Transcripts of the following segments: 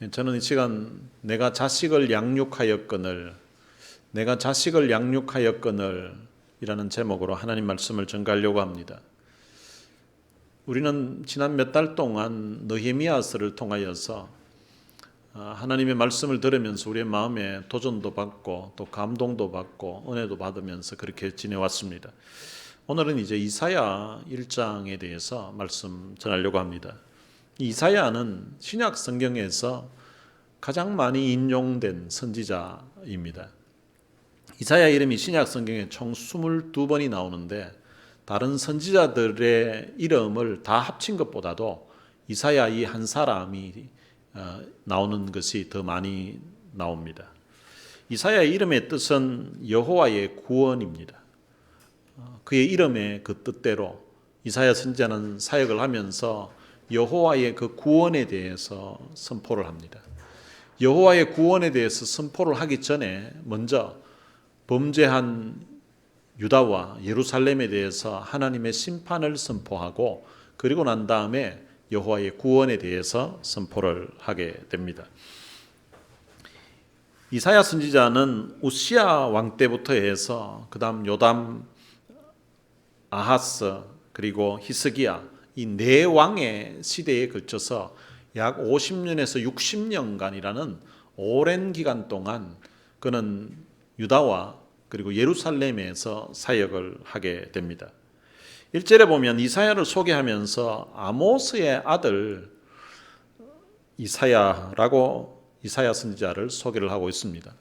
저는 이 시간 내가 자식을 양육하였거늘 이라는 제목으로 하나님 말씀을 전가하려고 합니다. 우리는 지난 몇 달 동안 느헤미야서를 통하여서 하나님의 말씀을 들으면서 우리의 마음에 도전도 받고 또 감동도 받고 은혜도 받으면서 그렇게 지내왔습니다. 오늘은 이제 이사야 1장에 대해서 말씀 전하려고 합니다. 이사야는 신약 성경에서 가장 많이 인용된 선지자입니다. 이사야 이름이 신약 성경에 총 22번이 나오는데 다른 선지자들의 이름을 다 합친 것보다도 이사야 이 한 사람이 나오는 것이 더 많이 나옵니다. 이사야의 이름의 뜻은 여호와의 구원입니다. 그의 이름의 그 뜻대로 이사야 선지자는 사역을 하면서 여호와의 그 구원에 대해서 선포를 합니다. 여호와의 구원에 대해서 선포를 하기 전에 먼저 범죄한 유다와 예루살렘에 대해서 하나님의 심판을 선포하고 그리고 난 다음에 여호와의 구원에 대해서 선포를 하게 됩니다. 이사야 선지자는 우시야 왕 때부터 해서 그 다음 요담, 아하스 그리고 히스기야 이 네 왕의 시대에 걸쳐서 약 50년에서 60년간이라는 오랜 기간 동안 그는 유다와 그리고 예루살렘에서 사역을 하게 됩니다. 1절에 보면 이사야를 소개하면서 아모스의 아들 이사야라고 이사야 선지자를 소개를 하고 있습니다.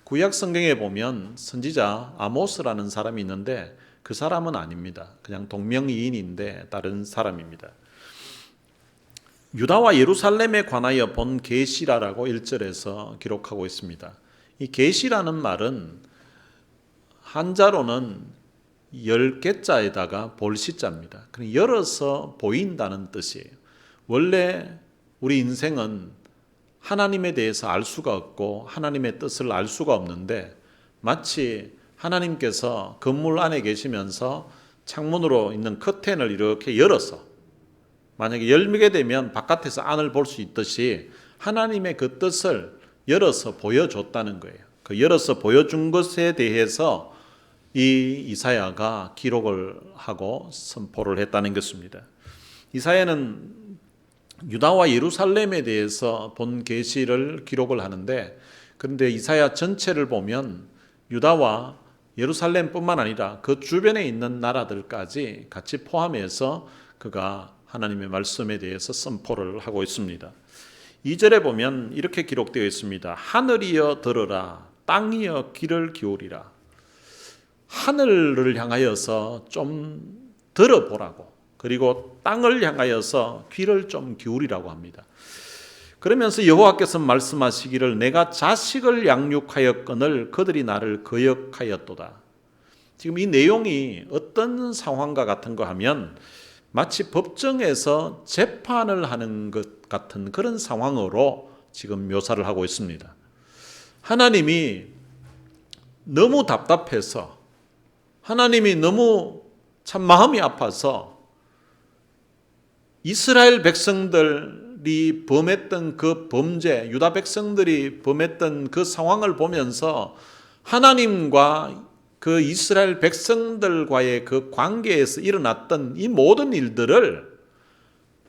구약 성경에 보면 선지자 아모스라는 사람이 있는데 그 사람은 아닙니다. 그냥 동명이인인데 다른 사람입니다. 유다와 예루살렘에 관하여 본 계시라라고 1절에서 기록하고 있습니다. 이 계시라는 말은 한자로는 10개자에다가 볼시자입니다. 열어서 보인다는 뜻이에요. 원래 우리 인생은 하나님에 대해서 알 수가 없고 하나님의 뜻을 알 수가 없는데 마치 하나님께서 건물 안에 계시면서 창문으로 있는 커튼을 이렇게 열어서 만약에 열게 되면 바깥에서 안을 볼 수 있듯이 하나님의 그 뜻을 열어서 보여줬다는 거예요. 그 열어서 보여준 것에 대해서 이 이사야가 기록을 하고 선포를 했다는 것입니다. 이사야는 유다와 예루살렘에 대해서 본 계시를 기록을 하는데 그런데 이사야 전체를 보면 유다와 예루살렘뿐만 아니라 그 주변에 있는 나라들까지 같이 포함해서 그가 하나님의 말씀에 대해서 선포를 하고 있습니다. 2절에 보면 이렇게 기록되어 있습니다. 하늘이여 들으라, 땅이여 귀를 기울이라. 하늘을 향하여서 좀 들어보라고, 그리고 땅을 향하여서 귀를 좀 기울이라고 합니다. 그러면서 여호와께서 말씀하시기를 내가 자식을 양육하였거늘 그들이 나를 거역하였도다. 지금 이 내용이 어떤 상황과 같은 거 하면 마치 법정에서 재판을 하는 것 같은 그런 상황으로 지금 묘사를 하고 있습니다. 하나님이 너무 답답해서 하나님이 너무 참 마음이 아파서 이스라엘 백성들이 범했던 그 범죄, 유다 백성들이 범했던 그 상황을 보면서 하나님과 그 이스라엘 백성들과의 그 관계에서 일어났던 이 모든 일들을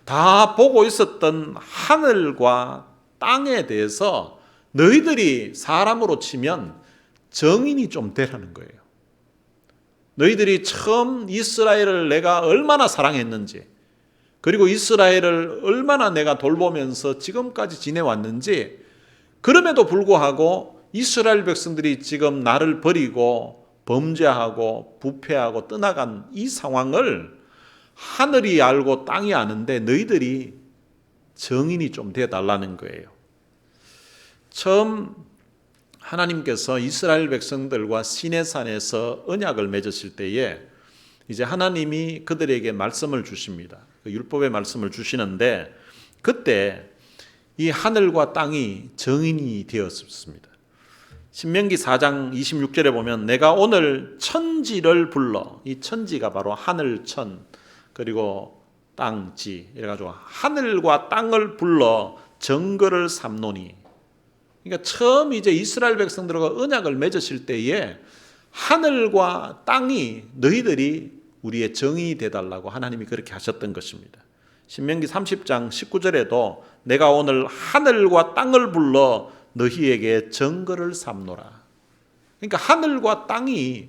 다 보고 있었던 하늘과 땅에 대해서 너희들이 사람으로 치면 정인이 좀 되라는 거예요. 너희들이 처음 이스라엘을 내가 얼마나 사랑했는지 그리고 이스라엘을 얼마나 내가 돌보면서 지금까지 지내왔는지 그럼에도 불구하고 이스라엘 백성들이 지금 나를 버리고 범죄하고 부패하고 떠나간 이 상황을 하늘이 알고 땅이 아는데 너희들이 정인이 좀 되어달라는 거예요. 처음 하나님께서 이스라엘 백성들과 시내산에서 언약을 맺으실 때에 이제 하나님이 그들에게 말씀을 주십니다. 그 율법의 말씀을 주시는데 그때 이 하늘과 땅이 정인이 되었습니다. 신명기 4장 26절에 보면 내가 오늘 천지를 불러, 이 천지가 바로 하늘천 그리고 땅지 이래가지고 하늘과 땅을 불러 증거를 삼노니. 그러니까 처음 이제 이스라엘 백성들과 언약을 맺으실 때에 하늘과 땅이 너희들이 우리의 정이 되달라고 하나님이 그렇게 하셨던 것입니다. 신명기 30장 19절에도 내가 오늘 하늘과 땅을 불러 너희에게 증거를 삼노라. 그러니까 하늘과 땅이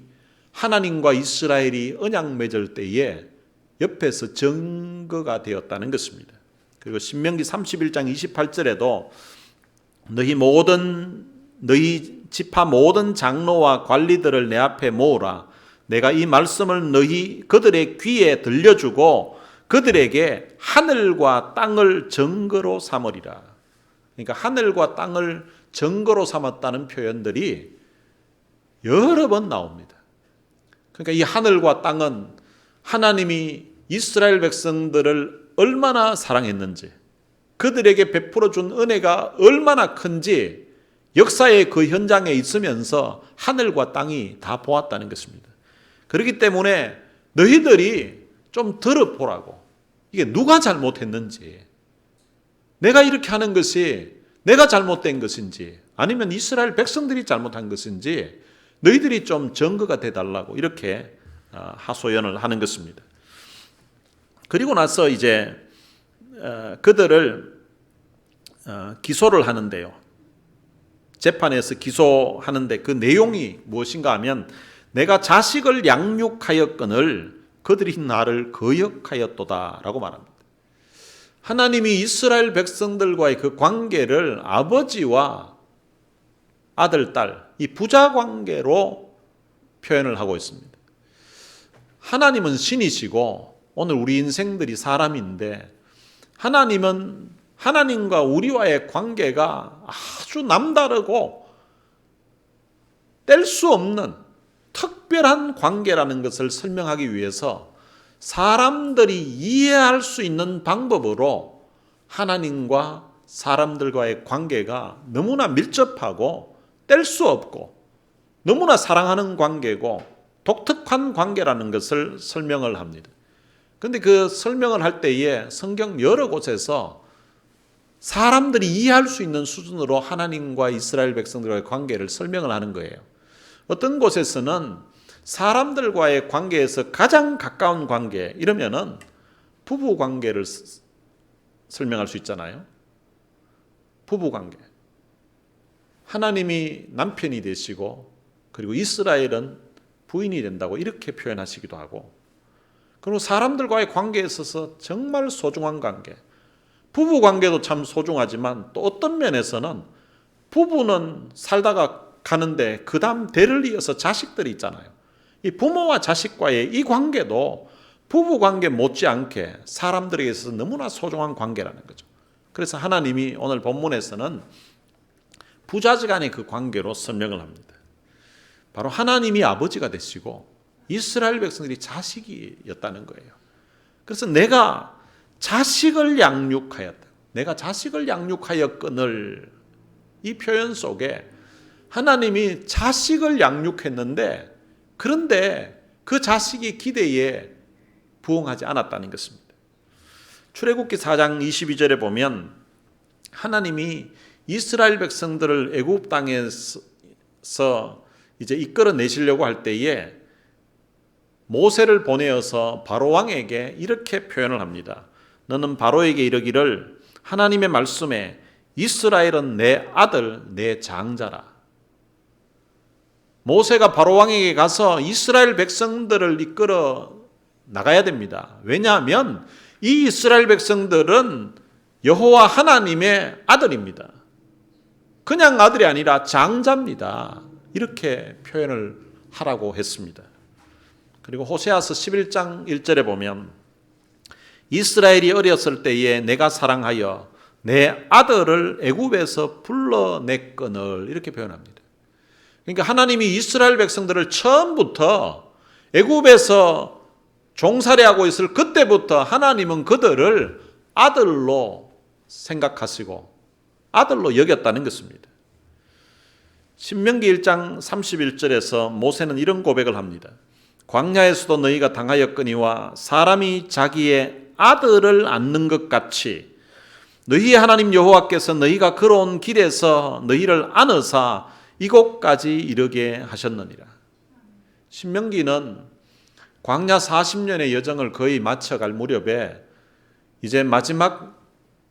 하나님과 이스라엘이 언약 맺을 때에 옆에서 증거가 되었다는 것입니다. 그리고 신명기 31장 28절에도 너희 지파 모든 장로와 관리들을 내 앞에 모으라. 내가 이 말씀을 그들의 귀에 들려주고 그들에게 하늘과 땅을 증거로 삼으리라. 그러니까 하늘과 땅을 증거로 삼았다는 표현들이 여러 번 나옵니다. 그러니까 이 하늘과 땅은 하나님이 이스라엘 백성들을 얼마나 사랑했는지, 그들에게 베풀어 준 은혜가 얼마나 큰지 역사의 그 현장에 있으면서 하늘과 땅이 다 보았다는 것입니다. 그렇기 때문에 너희들이 좀 들어보라고. 이게 누가 잘못했는지, 내가 이렇게 하는 것이 내가 잘못된 것인지 아니면 이스라엘 백성들이 잘못한 것인지 너희들이 좀 증거가 돼달라고 이렇게 하소연을 하는 것입니다. 그리고 나서 이제 그들을 기소를 하는데요. 재판에서 기소하는데 그 내용이 무엇인가 하면 내가 자식을 양육하였거늘 그들이 나를 거역하였도다 라고 말합니다. 하나님이 이스라엘 백성들과의 그 관계를 아버지와 아들, 딸, 이 부자 관계로 표현을 하고 있습니다. 하나님은 신이시고 오늘 우리 인생들이 사람인데 하나님은 하나님과 우리와의 관계가 아주 남다르고 뗄 수 없는 특별한 관계라는 것을 설명하기 위해서 사람들이 이해할 수 있는 방법으로 하나님과 사람들과의 관계가 너무나 밀접하고 뗄 수 없고 너무나 사랑하는 관계고 독특한 관계라는 것을 설명을 합니다. 그런데 그 설명을 할 때에 성경 여러 곳에서 사람들이 이해할 수 있는 수준으로 하나님과 이스라엘 백성들과의 관계를 설명을 하는 거예요. 어떤 곳에서는 사람들과의 관계에서 가장 가까운 관계, 이러면은 부부 관계를 설명할 수 있잖아요. 부부 관계. 하나님이 남편이 되시고 그리고 이스라엘은 부인이 된다고 이렇게 표현하시기도 하고, 그리고 사람들과의 관계에 있어서 정말 소중한 관계, 부부 관계도 참 소중하지만 또 어떤 면에서는 부부는 살다가 가는데 그 다음 대를 이어서 자식들이 있잖아요. 이 부모와 자식과의 이 관계도 부부 관계 못지않게 사람들에게 있어서 너무나 소중한 관계라는 거죠. 그래서 하나님이 오늘 본문에서는 부자지간의 그 관계로 설명을 합니다. 바로 하나님이 아버지가 되시고 이스라엘 백성들이 자식이었다는 거예요. 그래서 내가 자식을 양육하였다. 내가 자식을 양육하였거늘, 이 표현 속에 하나님이 자식을 양육했는데 그런데 그 자식이 기대에 부응하지 않았다는 것입니다. 출애굽기 4장 22절에 보면 하나님이 이스라엘 백성들을 애굽 땅에서 이제 이끌어 내시려고 할 때에 모세를 보내어서 바로 왕에게 이렇게 표현을 합니다. 너는 바로에게 이르기를 하나님의 말씀에 이스라엘은 내 아들 내 장자라. 모세가 바로 왕에게 가서 이스라엘 백성들을 이끌어 나가야 됩니다. 왜냐하면 이 이스라엘 백성들은 여호와 하나님의 아들입니다. 그냥 아들이 아니라 장자입니다. 이렇게 표현을 하라고 했습니다. 그리고 호세아서 11장 1절에 보면 이스라엘이 어렸을 때에 내가 사랑하여 내 아들을 애굽에서 불러냈거늘, 이렇게 표현합니다. 그러니까 하나님이 이스라엘 백성들을 처음부터 애굽에서 종살이하고 있을 그때부터 하나님은 그들을 아들로 생각하시고 아들로 여겼다는 것입니다. 신명기 1장 31절에서 모세는 이런 고백을 합니다. 광야에서도 너희가 당하였거니와 사람이 자기의 아들을 안는 것 같이 너희 하나님 여호와께서 너희가 걸어온 길에서 너희를 안으사 이곳까지 이르게 하셨느니라. 신명기는 광야 40년의 여정을 거의 마쳐갈 무렵에 이제 마지막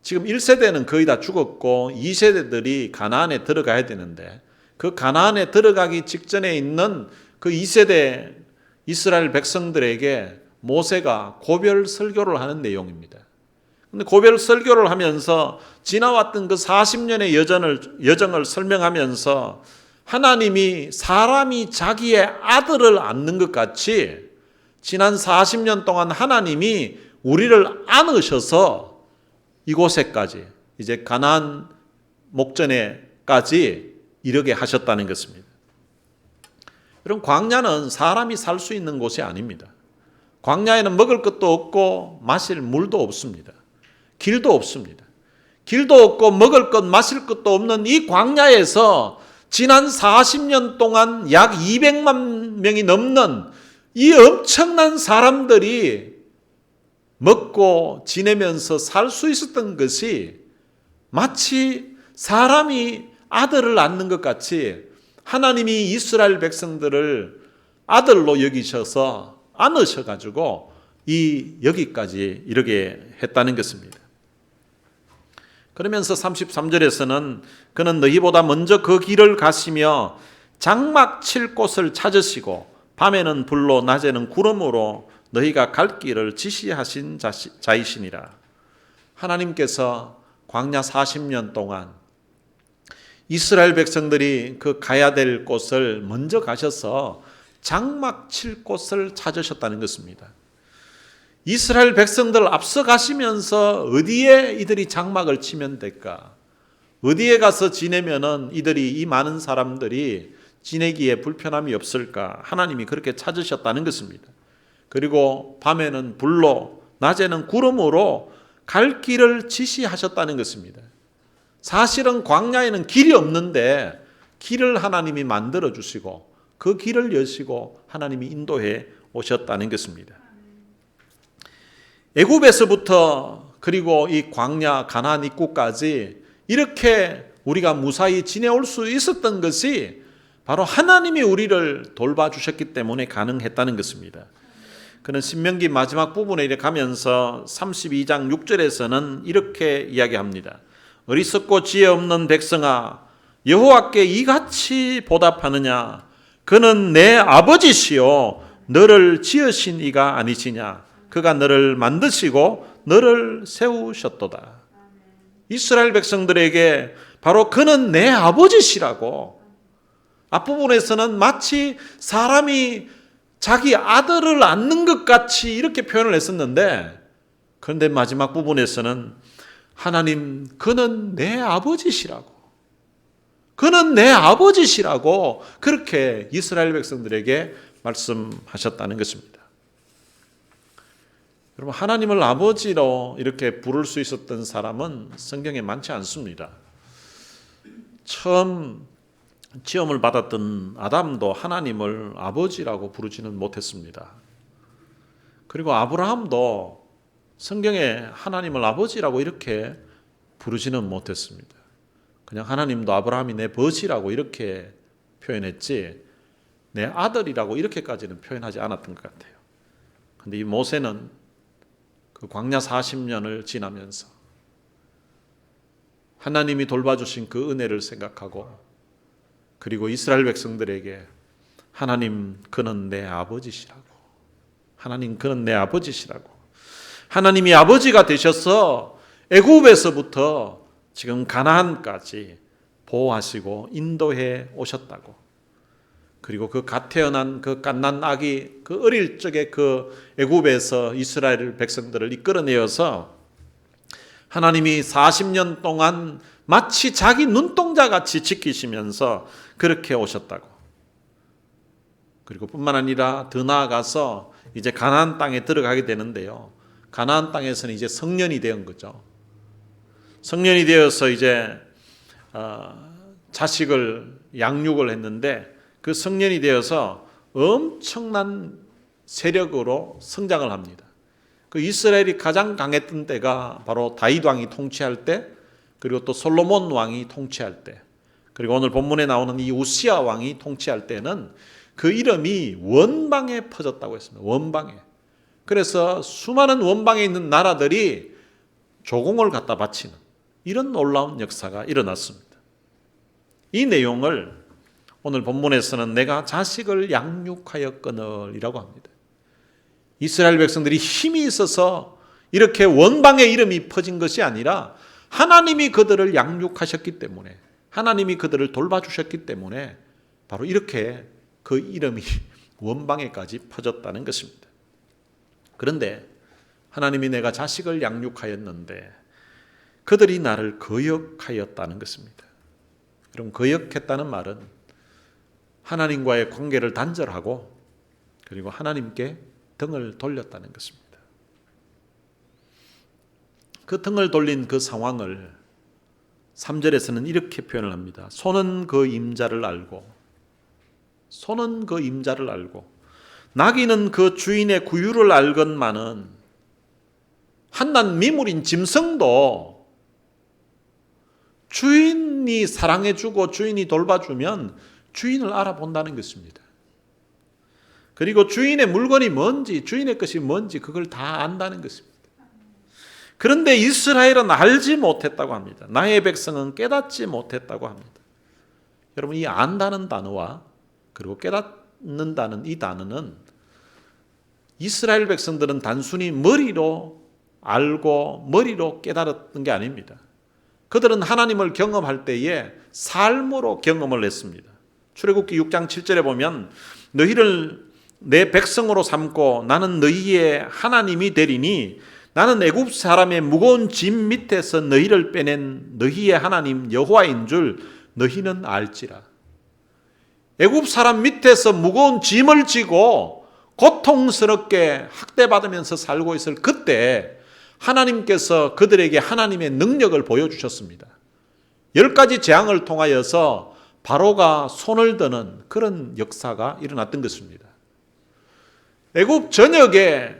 지금 1세대는 거의 다 죽었고 2세대들이 가나안에 들어가야 되는데 그 가나안에 들어가기 직전에 있는 그 2세대 이스라엘 백성들에게 모세가 고별 설교를 하는 내용입니다. 근데 고별 설교를 하면서 지나왔던 그 40년의 여정을 설명하면서 하나님이 사람이 자기의 아들을 안는 것 같이 지난 40년 동안 하나님이 우리를 안으셔서 이곳에까지 이제 가나안 목전에까지 이르게 하셨다는 것입니다. 여러분, 광야는 사람이 살 수 있는 곳이 아닙니다. 광야에는 먹을 것도 없고 마실 물도 없습니다. 길도 없습니다. 길도 없고 먹을 것 마실 것도 없는 이 광야에서 지난 40년 동안 약 200만 명이 넘는 이 엄청난 사람들이 먹고 지내면서 살 수 있었던 것이 마치 사람이 아들을 낳는 것 같이 하나님이 이스라엘 백성들을 아들로 여기셔서 안으셔가지고 여기까지 이르게 했다는 것입니다. 그러면서 33절에서는 그는 너희보다 먼저 그 길을 가시며 장막 칠 곳을 찾으시고 밤에는 불로 낮에는 구름으로 너희가 갈 길을 지시하신 자이시니라. 하나님께서 광야 40년 동안 이스라엘 백성들이 그 가야 될 곳을 먼저 가셔서 장막 칠 곳을 찾으셨다는 것입니다. 이스라엘 백성들 앞서 가시면서 어디에 이들이 장막을 치면 될까? 어디에 가서 지내면은 이 많은 사람들이 지내기에 불편함이 없을까? 하나님이 그렇게 찾으셨다는 것입니다. 그리고 밤에는 불로, 낮에는 구름으로 갈 길을 지시하셨다는 것입니다. 사실은 광야에는 길이 없는데 길을 하나님이 만들어 주시고 그 길을 여시고 하나님이 인도해 오셨다는 것입니다. 애굽에서부터 그리고 이 광야 가나안 입구까지 이렇게 우리가 무사히 지내올 수 있었던 것이 바로 하나님이 우리를 돌봐주셨기 때문에 가능했다는 것입니다. 그는 신명기 마지막 부분에 이렇게 가면서 32장 6절에서는 이렇게 이야기합니다. 어리석고 지혜 없는 백성아, 여호와께 이같이 보답하느냐? 그는 내 아버지시요 너를 지으신 이가 아니시냐? 그가 너를 만드시고 너를 세우셨도다. 이스라엘 백성들에게 바로 그는 내 아버지시라고, 앞부분에서는 마치 사람이 자기 아들을 낳는 것 같이 이렇게 표현을 했었는데, 그런데 마지막 부분에서는 하나님 그는 내 아버지시라고, 그는 내 아버지시라고 그렇게 이스라엘 백성들에게 말씀하셨다는 것입니다. 여러분, 하나님을 아버지로 이렇게 부를 수 있었던 사람은 성경에 많지 않습니다. 처음 지음을 받았던 아담도 하나님을 아버지라고 부르지는 못했습니다. 그리고 아브라함도 성경에 하나님을 아버지라고 이렇게 부르지는 못했습니다. 그냥 하나님도 아브라함이 내 버지라고 이렇게 표현했지 내 아들이라고 이렇게까지는 표현하지 않았던 것 같아요. 그런데 이 모세는 그 광야 40년을 지나면서 하나님이 돌봐주신 그 은혜를 생각하고, 그리고 이스라엘 백성들에게 하나님 그는 내 아버지시라고, 하나님 그는 내 아버지시라고, 하나님이 아버지가 되셔서 애굽에서부터 지금 가나안까지 보호하시고 인도해 오셨다고, 그리고 그 갓 태어난 그 갓난 아기 그 어릴 적에 그 애굽에서 이스라엘 백성들을 이끌어내어서 하나님이 40년 동안 마치 자기 눈동자같이 지키시면서 그렇게 오셨다고. 그리고 뿐만 아니라 더 나아가서 이제 가나안 땅에 들어가게 되는데요, 가나안 땅에서는 이제 성년이 된 거죠. 성년이 되어서 이제 자식을 양육을 했는데 그 성년이 되어서 엄청난 세력으로 성장을 합니다. 그 이스라엘이 가장 강했던 때가 바로 다윗 왕이 통치할 때, 그리고 또 솔로몬 왕이 통치할 때, 그리고 오늘 본문에 나오는 이 우시야 왕이 통치할 때는 그 이름이 원방에 퍼졌다고 했습니다. 원방에. 그래서 수많은 원방에 있는 나라들이 조공을 갖다 바치는 이런 놀라운 역사가 일어났습니다. 이 내용을 오늘 본문에서는 내가 자식을 양육하였거늘이라고 합니다. 이스라엘 백성들이 힘이 있어서 이렇게 원방의 이름이 퍼진 것이 아니라 하나님이 그들을 양육하셨기 때문에, 하나님이 그들을 돌봐주셨기 때문에 바로 이렇게 그 이름이 원방에까지 퍼졌다는 것입니다. 그런데 하나님이 내가 자식을 양육하였는데 그들이 나를 거역하였다는 것입니다. 여러분, 거역했다는 말은 하나님과의 관계를 단절하고 그리고 하나님께 등을 돌렸다는 것입니다. 그 등을 돌린 그 상황을 3절에서는 이렇게 표현을 합니다. 소는 그 임자를 알고, 소는 그 임자를 알고, 나귀는 그 주인의 구유를 알건만은 한낱 미물인 짐승도 주인이 사랑해주고 주인이 돌봐주면 주인을 알아본다는 것입니다. 그리고 주인의 물건이 뭔지, 주인의 것이 뭔지 그걸 다 안다는 것입니다. 그런데 이스라엘은 알지 못했다고 합니다. 나의 백성은 깨닫지 못했다고 합니다. 여러분, 이 안다는 단어와 그리고 깨닫는다는 이 단어는 이스라엘 백성들은 단순히 머리로 알고 머리로 깨달았던 게 아닙니다. 그들은 하나님을 경험할 때에 삶으로 경험을 했습니다. 출애굽기 6장 7절에 보면 너희를 내 백성으로 삼고 나는 너희의 하나님이 되리니 나는 애굽 사람의 무거운 짐 밑에서 너희를 빼낸 너희의 하나님 여호와인 줄 너희는 알지라. 애굽 사람 밑에서 무거운 짐을 지고 고통스럽게 학대받으면서 살고 있을 그때 하나님께서 그들에게 하나님의 능력을 보여주셨습니다. 10가지 재앙을 통하여서 바로가 손을 드는 그런 역사가 일어났던 것입니다. 애굽 전역에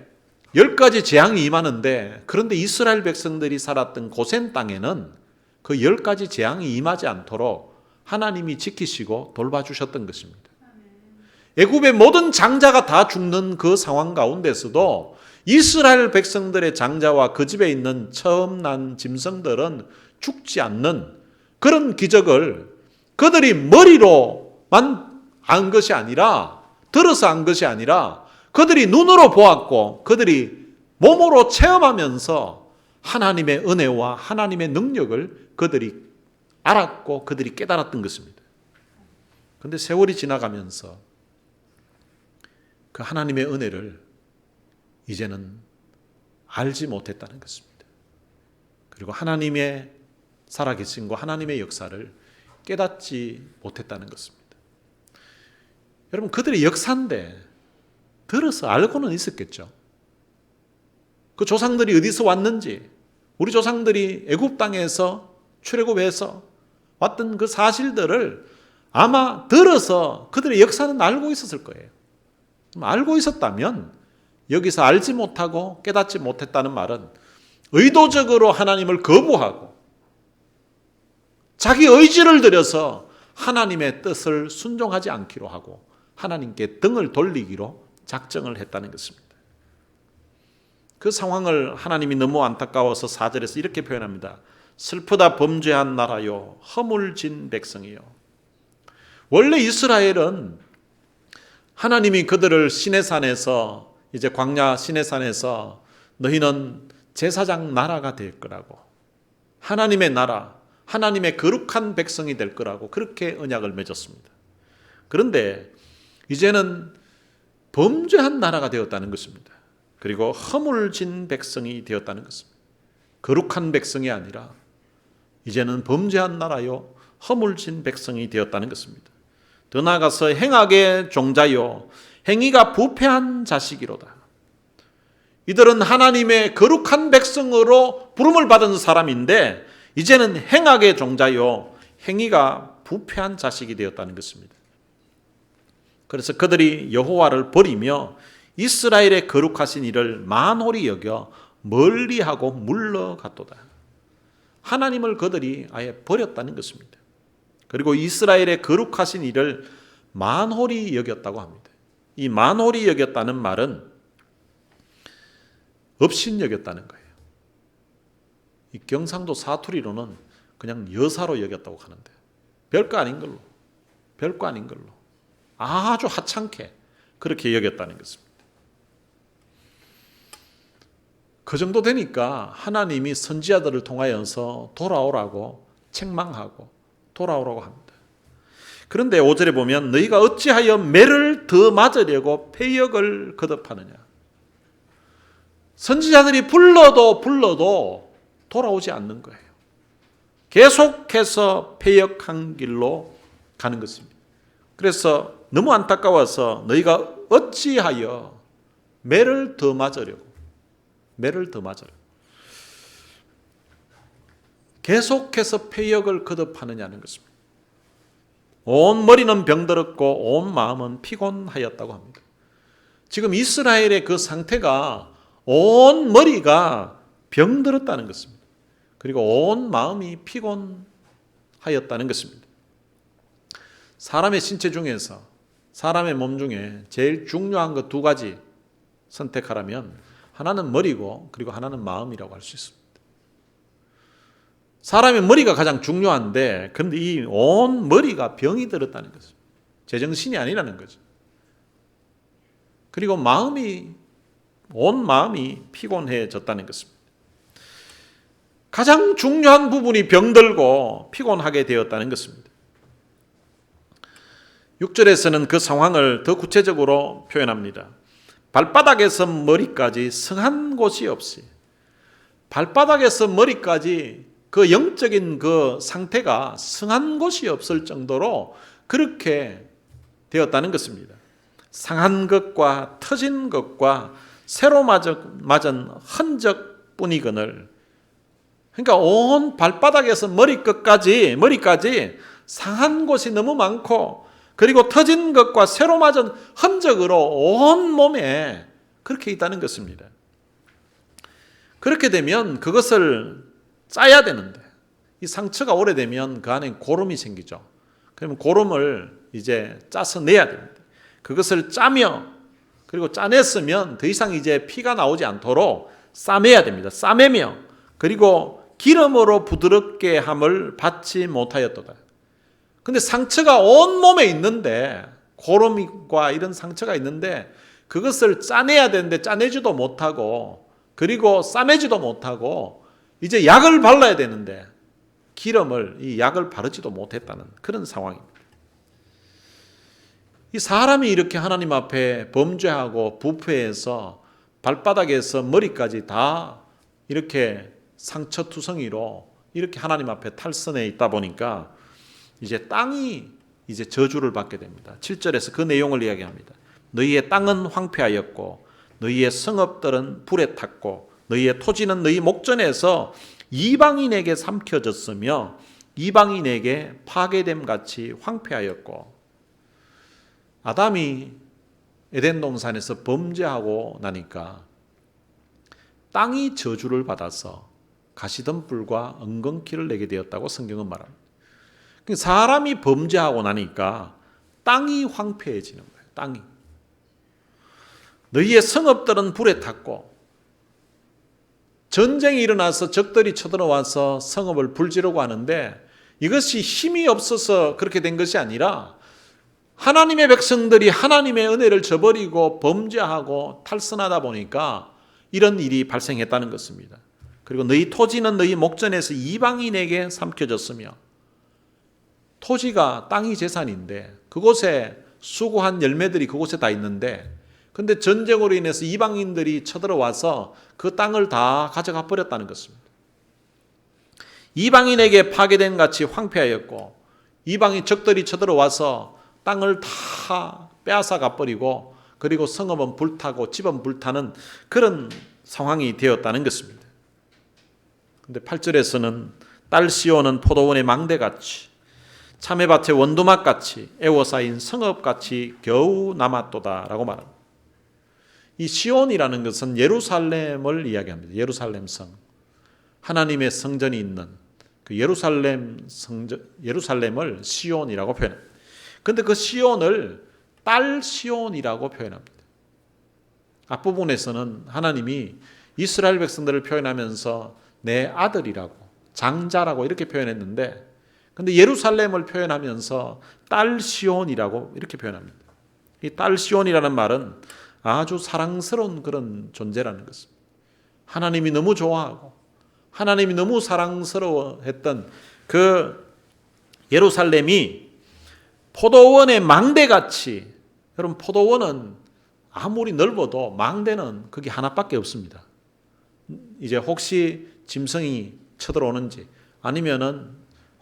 10가지 재앙이 임하는데, 그런데 이스라엘 백성들이 살았던 고센 땅에는 그 10가지 재앙이 임하지 않도록 하나님이 지키시고 돌봐주셨던 것입니다. 애굽의 모든 장자가 다 죽는 그 상황 가운데서도 이스라엘 백성들의 장자와 그 집에 있는 처음 난 짐승들은 죽지 않는 그런 기적을 그들이 머리로만 안 것이 아니라, 들어서 안 것이 아니라 그들이 눈으로 보았고 그들이 몸으로 체험하면서 하나님의 은혜와 하나님의 능력을 그들이 알았고 그들이 깨달았던 것입니다. 그런데 세월이 지나가면서 그 하나님의 은혜를 이제는 알지 못했다는 것입니다. 그리고 하나님의 살아계심과 하나님의 역사를 깨닫지 못했다는 것입니다. 여러분, 그들의 역사인데 들어서 알고는 있었겠죠. 그 조상들이 어디서 왔는지, 우리 조상들이 애굽 땅에서 출애굽해서 왔던 그 사실들을 아마 들어서 그들의 역사는 알고 있었을 거예요. 알고 있었다면 여기서 알지 못하고 깨닫지 못했다는 말은 의도적으로 하나님을 거부하고 자기 의지를 들여서 하나님의 뜻을 순종하지 않기로 하고 하나님께 등을 돌리기로 작정을 했다는 것입니다. 그 상황을 하나님이 너무 안타까워서 4절에서 이렇게 표현합니다. 슬프다 범죄한 나라요, 허물진 백성이요. 원래 이스라엘은 하나님이 그들을 시내산에서, 이제 광야 시내산에서 너희는 제사장 나라가 될 거라고, 하나님의 나라, 하나님의 거룩한 백성이 될 거라고 그렇게 언약을 맺었습니다. 그런데 이제는 범죄한 나라가 되었다는 것입니다. 그리고 허물진 백성이 되었다는 것입니다. 거룩한 백성이 아니라 이제는 범죄한 나라요, 허물진 백성이 되었다는 것입니다. 더 나아가서 행악의 종자요, 행위가 부패한 자식이로다. 이들은 하나님의 거룩한 백성으로 부름을 받은 사람인데 이제는 행악의 종자요, 행위가 부패한 자식이 되었다는 것입니다. 그래서 그들이 여호와를 버리며 이스라엘의 거룩하신 이를 만홀히 여겨 멀리하고 물러갔도다. 하나님을 그들이 아예 버렸다는 것입니다. 그리고 이스라엘의 거룩하신 이를 만홀히 여겼다고 합니다. 이 만홀히 여겼다는 말은 업신여겼다는 거예요. 이 경상도 사투리로는 그냥 여사로 여겼다고 하는데 별거 아닌 걸로 아주 하찮게 그렇게 여겼다는 것입니다. 그 정도 되니까 하나님이 선지자들을 통하여서 돌아오라고 책망하고 돌아오라고 합니다. 그런데 5절에 보면 너희가 어찌하여 매를 더 맞으려고 패역을 거듭하느냐. 선지자들이 불러도 돌아오지 않는 거예요. 계속해서 패역한 길로 가는 것입니다. 그래서 너무 안타까워서 너희가 어찌하여 매를 더 맞으려고 계속해서 패역을 거듭하느냐는 것입니다. 온 머리는 병들었고 온 마음은 피곤하였다고 합니다. 지금 이스라엘의 그 상태가 온 머리가 병들었다는 것입니다. 그리고 온 마음이 피곤하였다는 것입니다. 사람의 신체 중에서 사람의 몸 중에 제일 중요한 것 두 가지 선택하라면 하나는 머리고 그리고 하나는 마음이라고 할 수 있습니다. 사람의 머리가 가장 중요한데 그런데 이 온 머리가 병이 들었다는 거죠. 제정신이 아니라는 거죠. 그리고 온 마음이 피곤해졌다는 것입니다. 가장 중요한 부분이 병들고 피곤하게 되었다는 것입니다. 6절에서는 그 상황을 더 구체적으로 표현합니다. 발바닥에서 머리까지 성한 곳이 없이, 발바닥에서 머리까지 그 영적인 그 상태가 성한 곳이 없을 정도로 그렇게 되었다는 것입니다. 상한 것과 터진 것과 새로 맞은 흔적뿐이거늘. 그러니까 온 발바닥에서 머리까지 상한 곳이 너무 많고 그리고 터진 것과 새로 맞은 흔적으로 온 몸에 그렇게 있다는 것입니다. 그렇게 되면 그것을 짜야 되는데 이 상처가 오래되면 그 안에 고름이 생기죠. 그러면 고름을 이제 짜서 내야 됩니다. 그것을 짜며 그리고 짜냈으면 더 이상 이제 피가 나오지 않도록 싸매야 됩니다. 싸매며 그리고 기름으로 부드럽게 함을 받지 못하였도다. 근데 상처가 온 몸에 있는데 고름과 이런 상처가 있는데 그것을 짜내야 되는데 짜내지도 못하고 그리고 싸매지도 못하고 이제 약을 발라야 되는데 이 약을 바르지도 못했다는 그런 상황입니다. 이 사람이 이렇게 하나님 앞에 범죄하고 부패해서 발바닥에서 머리까지 다 이렇게 상처투성이로 이렇게 하나님 앞에 탈선해 있다 보니까 이제 땅이 이제 저주를 받게 됩니다. 7절에서 그 내용을 이야기합니다. 너희의 땅은 황폐하였고 너희의 성읍들은 불에 탔고 너희의 토지는 너희 목전에서 이방인에게 삼켜졌으며 이방인에게 파괴됨 같이 황폐하였고. 아담이 에덴 동산에서 범죄하고 나니까 땅이 저주를 받아서 가시덤불과 엉겅퀴를 내게 되었다고 성경은 말합니다. 사람이 범죄하고 나니까 땅이 황폐해지는 거예요. 땅이. 너희의 성읍들은 불에 탔고 전쟁이 일어나서 적들이 쳐들어와서 성읍을 불지르고 하는데 이것이 힘이 없어서 그렇게 된 것이 아니라 하나님의 백성들이 하나님의 은혜를 저버리고 범죄하고 탈선하다 보니까 이런 일이 발생했다는 것입니다. 그리고 너희 토지는 너희 목전에서 이방인에게 삼켜졌으며 토지가 땅이 재산인데 그곳에 수고한 열매들이 그곳에 다 있는데 근데 전쟁으로 인해서 이방인들이 쳐들어와서 그 땅을 다 가져가 버렸다는 것입니다. 이방인에게 파괴된 같이 황폐하였고 이방인 적들이 쳐들어와서 땅을 다 빼앗아 가버리고 그리고 성읍은 불타고 집은 불타는 그런 상황이 되었다는 것입니다. 근데 8절에서는 딸 시온은 포도원의 망대같이 참외밭의 원두막같이 애워싸인 성읍같이 겨우 남았도다 라고 말합니다. 이 시온이라는 것은 예루살렘을 이야기합니다. 예루살렘 성. 하나님의 성전이 있는 그 예루살렘 성전, 예루살렘을 시온이라고 표현합니다. 그런데 그 시온을 딸 시온이라고 표현합니다. 앞부분에서는 하나님이 이스라엘 백성들을 표현하면서 내 아들이라고, 장자라고 이렇게 표현했는데, 근데 예루살렘을 표현하면서 딸 시온이라고 이렇게 표현합니다. 이 딸 시온이라는 말은 아주 사랑스러운 그런 존재라는 것입니다. 하나님이 너무 좋아하고 하나님이 너무 사랑스러워했던 그 예루살렘이 포도원의 망대같이, 여러분 포도원은 아무리 넓어도 망대는 거기 하나밖에 없습니다. 이제 혹시 짐승이 쳐들어오는지 아니면은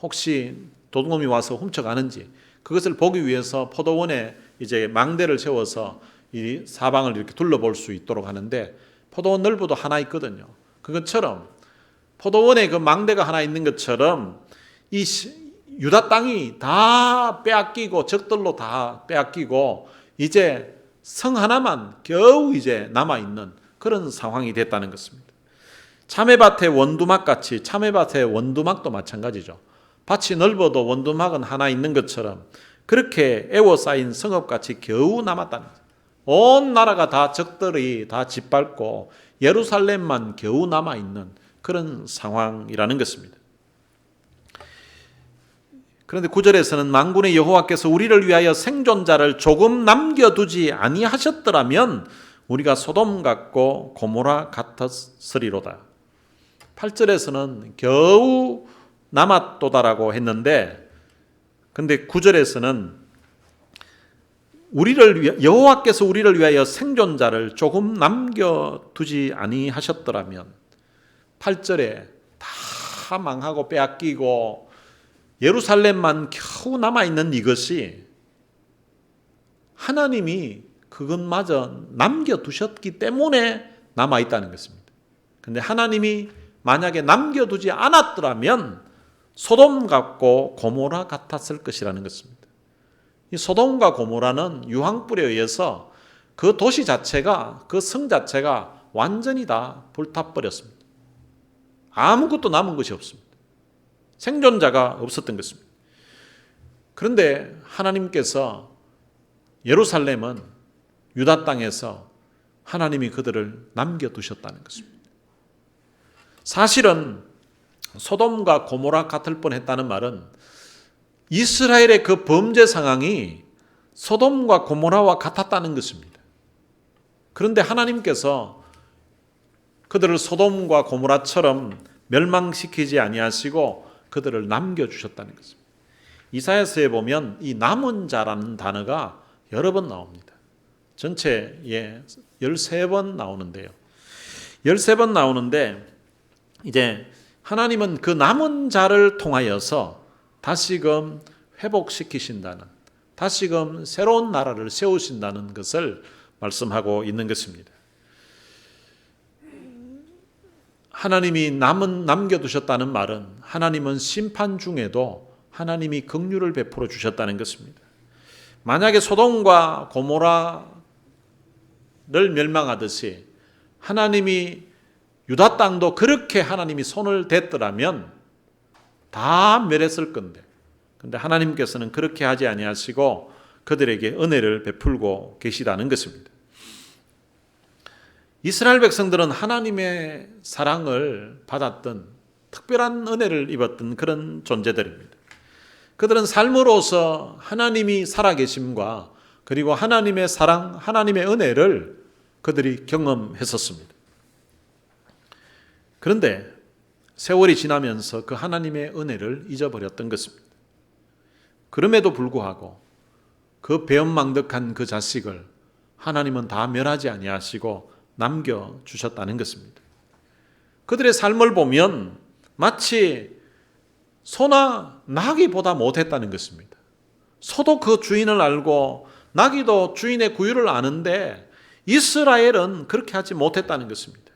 혹시 도둑놈이 와서 훔쳐가는지 그것을 보기 위해서 포도원에 이제 망대를 세워서 이 사방을 이렇게 둘러볼 수 있도록 하는데, 포도원 넓어도 하나 있거든요. 그것처럼 포도원에 그 망대가 하나 있는 것처럼 이 유다 땅이 다 빼앗기고 적들로 다 빼앗기고 이제 성 하나만 겨우 이제 남아있는 그런 상황이 됐다는 것입니다. 참외밭의 원두막 같이, 참외밭의 원두막도 마찬가지죠. 밭이 넓어도 원두막은 하나 있는 것처럼 그렇게 애워싸인 성읍같이 겨우 남았다는 거죠. 온 나라가 다 적들이 다 짓밟고 예루살렘만 겨우 남아있는 그런 상황이라는 것입니다. 그런데 9절에서는 만군의 여호와께서 우리를 위하여 생존자를 조금 남겨두지 아니하셨더라면 우리가 소돔 같고 고모라 같았으리로다. 8절에서는 겨우 남았도다라고 했는데, 근데 9절에서는 여호와께서 우리를 위하여 생존자를 조금 남겨두지 아니하셨더라면, 8절에 다 망하고 빼앗기고 예루살렘만 겨우 남아있는 이것이 하나님이 그것마저 남겨두셨기 때문에 남아있다는 것입니다. 그런데 하나님이 만약에 남겨두지 않았더라면 소돔 같고 고모라 같았을 것이라는 것입니다. 이 소돔과 고모라는 유황불에 의해서 그 도시 자체가, 그 성 자체가 완전히 다 불타버렸습니다. 아무것도 남은 것이 없습니다. 생존자가 없었던 것입니다. 그런데 하나님께서 예루살렘은 유다 땅에서 하나님이 그들을 남겨두셨다는 것입니다. 사실은 소돔과 고모라 같을 뻔했다는 말은 이스라엘의 그 범죄 상황이 소돔과 고모라와 같았다는 것입니다. 그런데 하나님께서 그들을 소돔과 고모라처럼 멸망시키지 아니하시고 그들을 남겨주셨다는 것입니다. 이사야서에 보면 이 남은 자라는 단어가 여러 번 나옵니다. 전체에 13번 나오는데요. 13번 나오는데 이제 하나님은 그 남은 자를 통하여서 다시금 회복시키신다는, 다시금 새로운 나라를 세우신다는 것을 말씀하고 있는 것입니다. 하나님이 남겨두셨다는 말은 하나님은 심판 중에도 하나님이 긍휼을 베풀어 주셨다는 것입니다. 만약에 소돔과 고모라를 멸망하듯이 하나님이 유다 땅도 그렇게 하나님이 손을 댔더라면 다 멸했을 건데, 그런데 하나님께서는 그렇게 하지 아니하시고 그들에게 은혜를 베풀고 계시다는 것입니다. 이스라엘 백성들은 하나님의 사랑을 받았던, 특별한 은혜를 입었던 그런 존재들입니다. 그들은 삶으로서 하나님이 살아계심과 그리고 하나님의 사랑, 하나님의 은혜를 그들이 경험했었습니다. 그런데 세월이 지나면서 그 하나님의 은혜를 잊어버렸던 것입니다. 그럼에도 불구하고 그 배은망덕한 그 자식을 하나님은 다 멸하지 아니하시고 남겨주셨다는 것입니다. 그들의 삶을 보면 마치 소나 나귀보다 못했다는 것입니다. 소도 그 주인을 알고 나귀도 주인의 구유를 아는데 이스라엘은 그렇게 하지 못했다는 것입니다.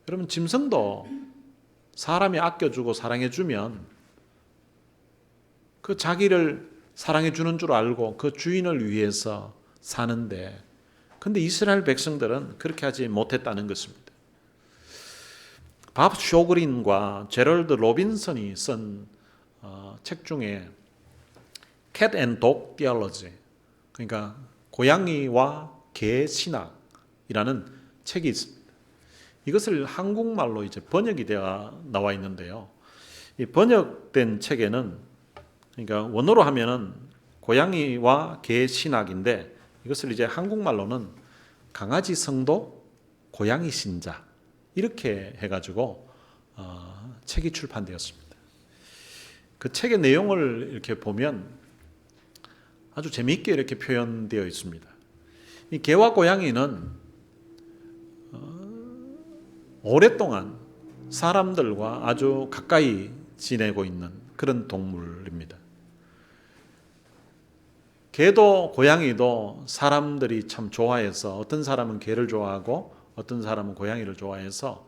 여러분, 짐승도 사람이 아껴주고 사랑해주면 그 자기를 사랑해주는 줄 알고 그 주인을 위해서 사는데, 근데 이스라엘 백성들은 그렇게 하지 못했다는 것입니다. 밥 쇼그린과 제럴드 로빈슨이 쓴 책 중에 Cat and Dog Theology, 그러니까 고양이와 개 신학이라는 책이 있습니다. 이것을 한국말로 이제 번역이 되어 나와 있는데요. 이 번역된 책에는, 그러니까 원어로 하면은 고양이와 개 신학인데, 이것을 이제 한국말로는 강아지 성도, 고양이 신자, 이렇게 해가지고 책이 출판되었습니다. 그 책의 내용을 이렇게 보면 아주 재미있게 이렇게 표현되어 있습니다. 이 개와 고양이는 오랫동안 사람들과 아주 가까이 지내고 있는 그런 동물입니다. 개도 고양이도 사람들이 참 좋아해서, 어떤 사람은 개를 좋아하고 어떤 사람은 고양이를 좋아해서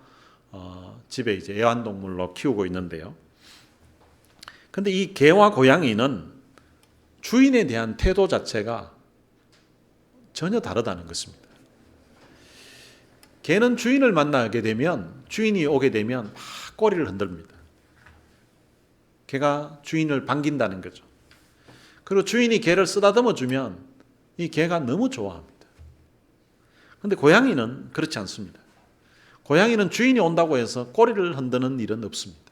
집에 이제 애완동물로 키우고 있는데요. 근데 이 개와 고양이는 주인에 대한 태도 자체가 전혀 다르다는 것입니다. 개는 주인을 만나게 되면, 주인이 오게 되면 막 꼬리를 흔듭니다. 개가 주인을 반긴다는 거죠. 그리고 주인이 개를 쓰다듬어 주면 이 개가 너무 좋아합니다. 그런데 고양이는 그렇지 않습니다. 고양이는 주인이 온다고 해서 꼬리를 흔드는 일은 없습니다.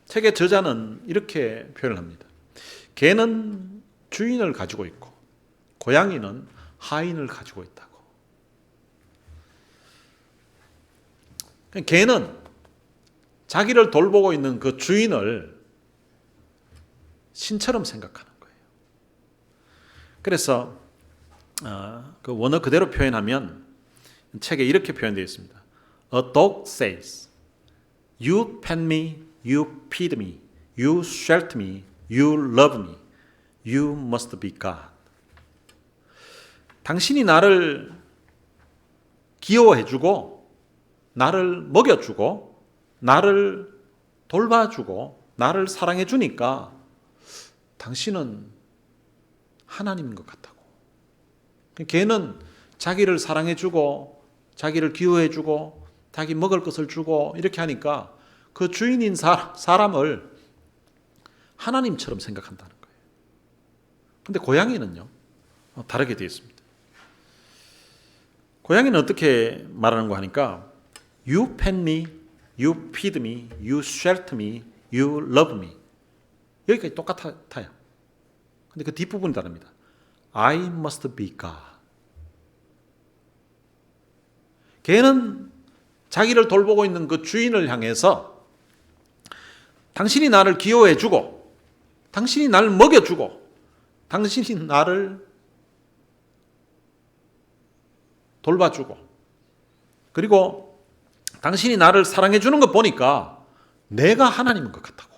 책의 저자는 이렇게 표현합니다. 개는 주인을 가지고 있고 고양이는 하인을 가지고 있다고. 개는 자기를 돌보고 있는 그 주인을 신처럼 생각하는 거예요. 그래서 그 원어 그대로 표현하면 책에 이렇게 표현되어 있습니다. A dog says, You pet me, you feed me, you shelter me, you love me, you must be God. 당신이 나를 귀여워해주고, 나를 먹여주고, 나를 돌봐주고, 나를 사랑해주니까 당신은 하나님인 것 같다고. 개는 자기를 사랑해주고, 자기를 귀여워해주고, 자기 먹을 것을 주고 이렇게 하니까 그 주인인 사람을 하나님처럼 생각한다는 거예요. 그런데 고양이는요, 다르게 되어 있습니다. 고양이는 어떻게 말하는가 하니까 You pet me, you feed me, you shelter me, you love me. 여기까지 똑같아요. 근데 그 뒷부분이 다릅니다. I must be God. 개는 자기를 돌보고 있는 그 주인을 향해서 당신이 나를 귀여워해주고, 당신이 나를 먹여주고, 당신이 나를 돌봐주고, 그리고 당신이 나를 사랑해주는 거 보니까 내가 하나님인 것 같다고.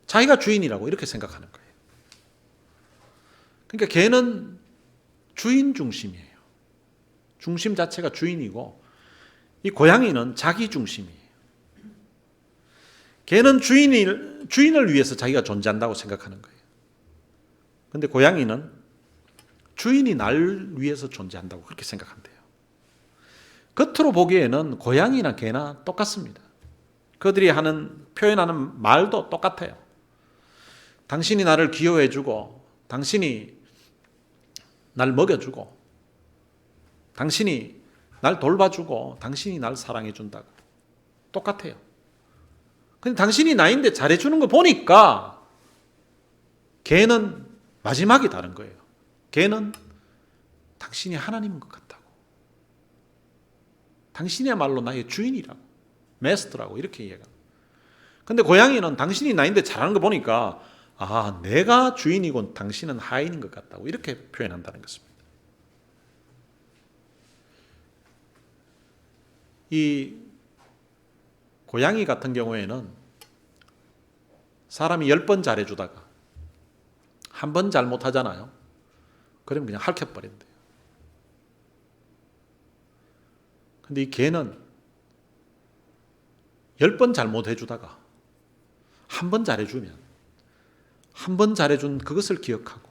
자기가 주인이라고 이렇게 생각하는 거예요. 그러니까 개는 주인 중심이에요. 중심 자체가 주인이고, 이 고양이는 자기 중심이에요. 개는 주인을 위해서 자기가 존재한다고 생각하는 거예요. 그런데 고양이는 주인이 날 위해서 존재한다고 그렇게 생각한대요. 겉으로 보기에는 고양이나 개나 똑같습니다. 그들이 표현하는 말도 똑같아요. 당신이 나를 귀여워해주고, 당신이 날 먹여주고, 당신이 날 돌봐주고, 당신이 날 사랑해준다고. 똑같아요. 근데 당신이 나인데 잘해주는 거 보니까 개는 마지막이 다른 거예요. 개는 당신이 하나님인 것 같다고. 당신이야말로 나의 주인이라고, 메스터라고 이렇게 이해가. 근데 고양이는 당신이 나인데 잘하는 거 보니까 내가 주인이고 당신은 하인인 것 같다고 이렇게 표현한다는 것입니다. 이 고양이 같은 경우에는 사람이 10번 잘해주다가 한 번 잘못하잖아요. 그러면 그냥 핥혀버린대요. 근데 이 개는 10번 잘못해주다가 한 번 잘해주면 한 번 잘해준 그것을 기억하고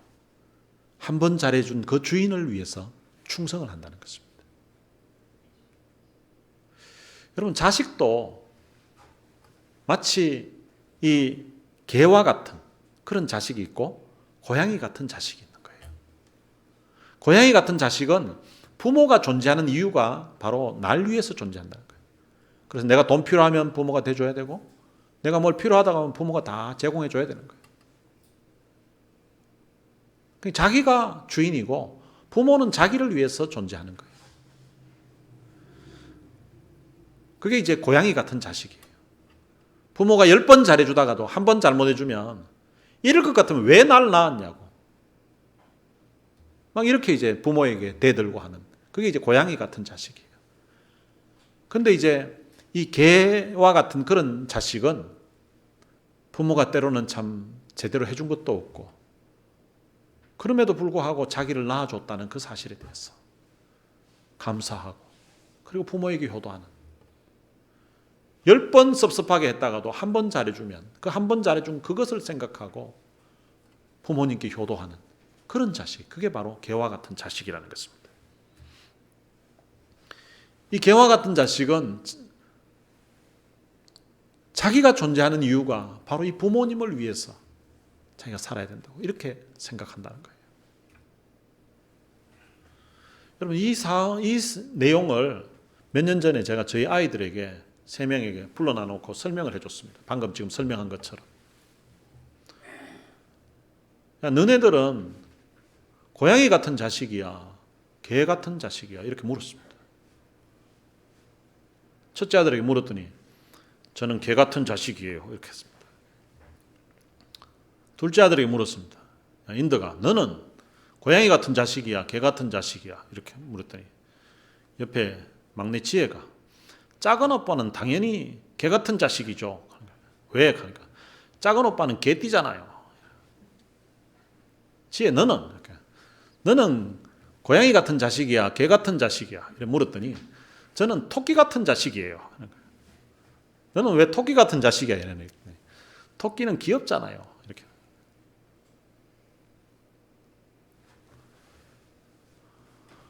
한 번 잘해준 그 주인을 위해서 충성을 한다는 것입니다. 여러분, 자식도 마치 이 개와 같은 그런 자식이 있고 고양이 같은 자식이 있는 거예요. 고양이 같은 자식은 부모가 존재하는 이유가 바로 날 위해서 존재한다는 거예요. 그래서 내가 돈 필요하면 부모가 대줘야 되고, 내가 뭘 필요하다고 하면 부모가 다 제공해 줘야 되는 거예요. 자기가 주인이고 부모는 자기를 위해서 존재하는 거예요. 그게 이제 고양이 같은 자식이에요. 부모가 10번 잘해주다가도 한 번 잘못해주면 이럴 것 같으면 왜 날 낳았냐고 막 이렇게 이제 부모에게 대들고 하는, 그게 이제 고양이 같은 자식이에요. 근데 이제 이 개와 같은 그런 자식은 부모가 때로는 참 제대로 해준 것도 없고, 그럼에도 불구하고 자기를 낳아줬다는 그 사실에 대해서 감사하고, 그리고 부모에게 효도하는, 10번 섭섭하게 했다가도 한 번 잘해주면 그 한 번 잘해준 그것을 생각하고 부모님께 효도하는 그런 자식, 그게 바로 개와 같은 자식이라는 것입니다. 이 개와 같은 자식은 자기가 존재하는 이유가 바로 이 부모님을 위해서 자기가 살아야 된다고 이렇게 생각한다는 거예요. 여러분, 이 내용을 몇 년 전에 제가 저희 아이들에게 3명에게 불러놔 놓고 설명을 해줬습니다. 방금 지금 설명한 것처럼. 야, 너네들은 고양이 같은 자식이야, 개 같은 자식이야, 이렇게 물었습니다. 첫째 아들에게 물었더니 저는 개 같은 자식이에요, 이렇게 했습니다. 둘째 아들에게 물었습니다. 야, 인덕아, 너는 고양이 같은 자식이야, 개 같은 자식이야, 이렇게 물었더니 옆에 막내 지혜가 작은 오빠는 당연히 개 같은 자식이죠. 왜? 그러니까 작은 오빠는 개띠잖아요. 지혜, 너는 고양이 같은 자식이야, 개 같은 자식이야, 이렇게 물었더니 저는 토끼 같은 자식이에요. 너는 왜 토끼 같은 자식이야? 이러니 토끼는 귀엽잖아요. 이렇게.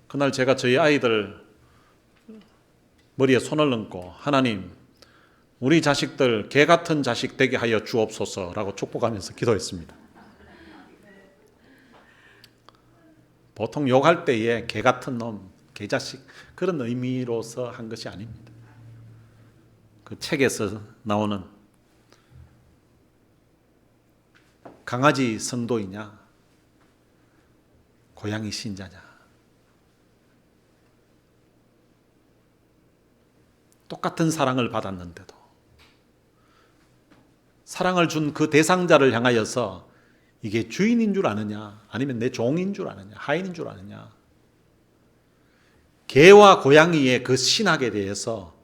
그날 제가 저희 아이들 머리에 손을 얹고 하나님, 우리 자식들 개 같은 자식 되게 하여 주옵소서라고 축복하면서 기도했습니다. 보통 욕할 때에 개 같은 놈, 개 자식 그런 의미로서 한 것이 아닙니다. 그 책에서 나오는 강아지 성도이냐, 고양이 신자냐, 똑같은 사랑을 받았는데도 사랑을 준 그 대상자를 향하여서 이게 주인인 줄 아느냐, 아니면 내 종인 줄 아느냐, 하인인 줄 아느냐, 개와 고양이의 그 신학에 대해서